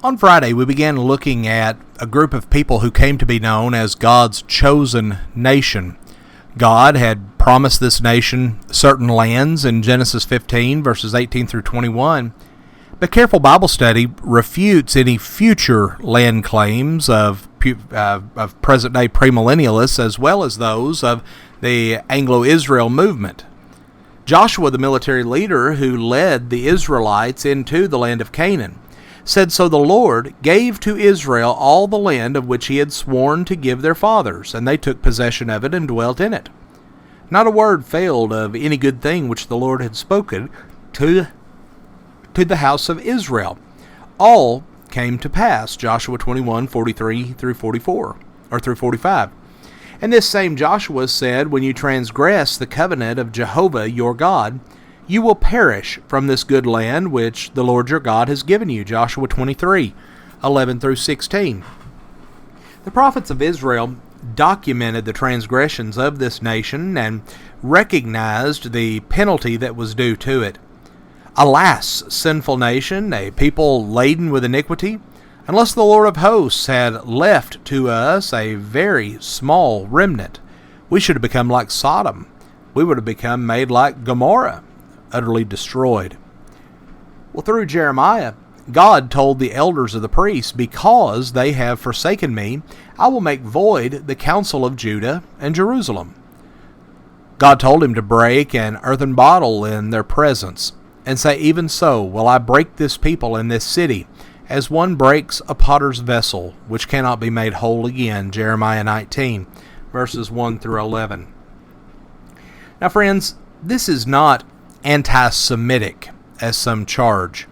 On Friday, we began looking at a group of people who came to be known as God's chosen nation. God had promised this nation certain lands in Genesis 15, verses 18 through 21, but careful Bible study refutes any future land claims of present-day premillennialists as well as those of the Anglo-Israel movement. Joshua, the military leader who led the Israelites into the land of Canaan, said, "So the Lord gave to Israel all the land of which he had sworn to give their fathers, and they took possession of it and dwelt in it." Not a word failed of any good thing which the Lord had spoken to the house of Israel. All came to pass. Joshua 21:43 through 44, or through 45. And this same Joshua said, "When you transgress the covenant of Jehovah your God, you will perish from this good land which the Lord your God has given you." Joshua 23:11 through 16. The prophets of Israel documented the transgressions of this nation and recognized the penalty that was due to it. Alas, sinful nation, a people laden with iniquity, unless the Lord of hosts had left to us a very small remnant, we should have become like Sodom. We would have become made like Gomorrah, utterly destroyed. Well, through Jeremiah, God told the elders of the priests, "Because they have forsaken me, I will make void the counsel of Judah and Jerusalem." God told him to break an earthen bottle in their presence and say, "Even so will I break this people in this city, as one breaks a potter's vessel, which cannot be made whole again." Jeremiah 19, verses 1 through 11. Now, friends, this is not anti-Semitic, as some charge.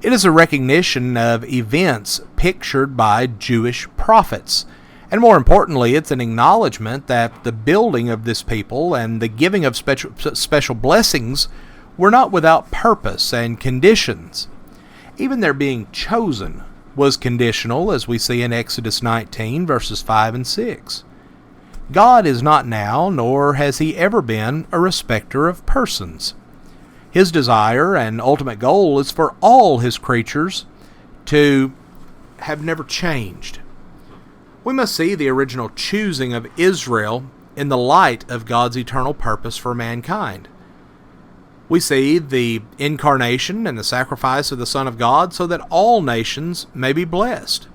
It is a recognition of events pictured by Jewish prophets. And more importantly, it's an acknowledgement that the building of this people and the giving of special blessings were not without purpose and conditions. Even their being chosen was conditional, as we see in Exodus 19, verses 5 and 6. God is not now, nor has he ever been, a respecter of persons. His desire and ultimate goal is for all his creatures to have never changed. We must see the original choosing of Israel in the light of God's eternal purpose for mankind. We see the incarnation and the sacrifice of the Son of God so that all nations may be blessed.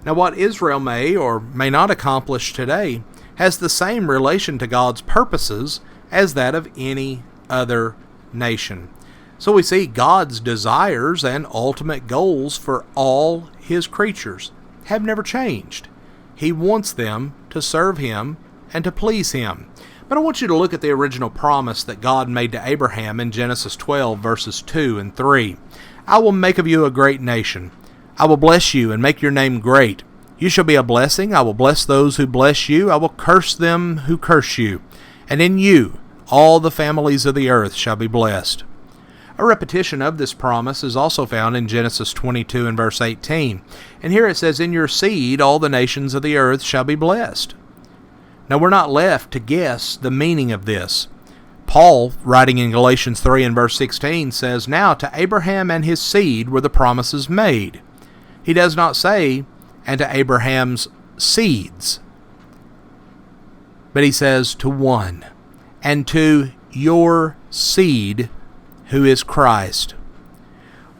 Now, what Israel may or may not accomplish today has the same relation to God's purposes as that of any other nation. So we see God's desires and ultimate goals for all his creatures have never changed. He wants them to serve him and to please him. But I want you to look at the original promise that God made to Abraham in Genesis 12, verses 2 and 3. "I will make of you a great nation. I will bless you and make your name great. You shall be a blessing. I will bless those who bless you. I will curse them who curse you. And in you all the families of the earth shall be blessed." A repetition of this promise is also found in Genesis 22 and verse 18. And here it says, "In your seed all the nations of the earth shall be blessed." Now, we're not left to guess the meaning of this. Paul, writing in Galatians 3 and verse 16, says, "Now to Abraham and his seed were the promises made." He does not say, "and to Abraham's seeds," but he says, "to one, and to your seed, who is Christ."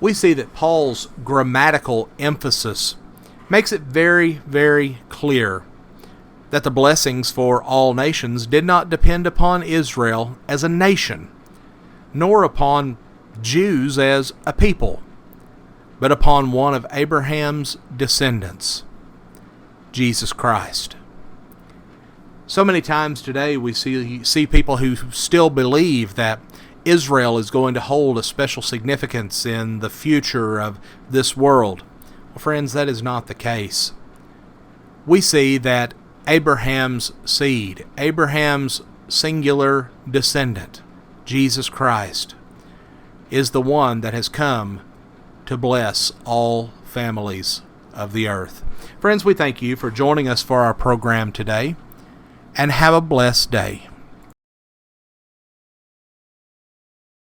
We see that Paul's grammatical emphasis makes it very, very clear that the blessings for all nations did not depend upon Israel as a nation, nor upon Jews as a people, but upon one of Abraham's descendants, Jesus Christ. So many times today we see people who still believe that Israel is going to hold a special significance in the future of this world. Well, friends, that is not the case. We see that Abraham's seed, Abraham's singular descendant, Jesus Christ, is the one that has come to bless all families of the earth. Friends, we thank you for joining us for our program today, and have a blessed day.